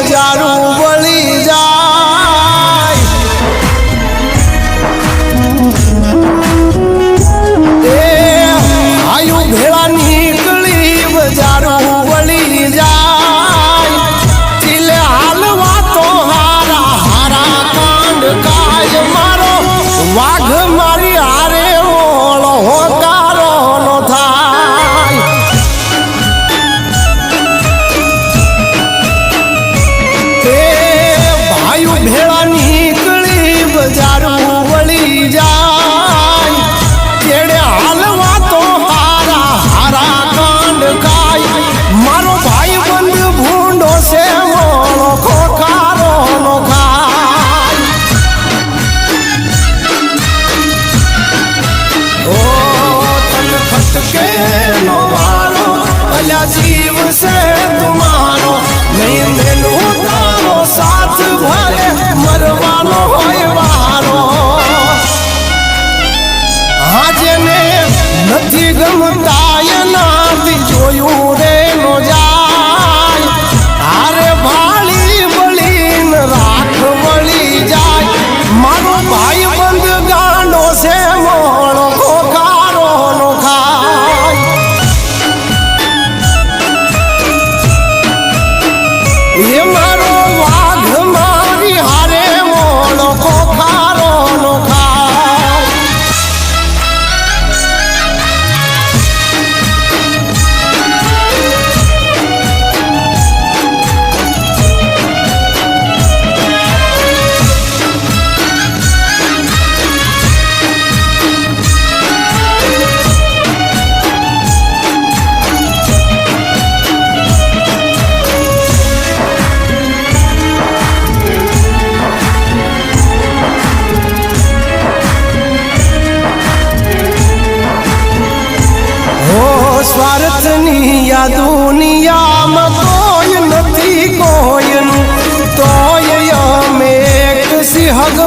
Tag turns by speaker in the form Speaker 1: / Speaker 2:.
Speaker 1: બજારું વળી જાય એ આયુ ભેળા નીકળી બજારું વળી જાય ચીલે હાલવા તો હારા હારા કાંડ કાજ મારો વાઘ મારી હારે ઓળો હોકારો નો થાય ભેળા નીકળી બજારું વળી જાય કેડે હાલવા તો હારા હારા કાંડ ખાય મારો ભાઈ બંધ ભૂંડો છે મોળો ખોખારો નો ખાય ઓ તન ખટકે નો મારો અલ્યા જીવ છે તુમારો નહીં મેલું તારો સાથ ભલે મરવાનો હોય વારો આજને નથી ગમતા એનાથી જોયું રે નો જાય આરે ભાળી બળીને રાખ વળી જાય મારો ભાઈ બંધ ગાંડો છે મોળો ખોખારો નો ખાય એ મારો વાઘ મારી હારે મોળો ખોખારો નો ખાય સ્વાર્થની આ દુનિયામાં કોઈ નથી કોઈનું તોય અમે એક સિંહગ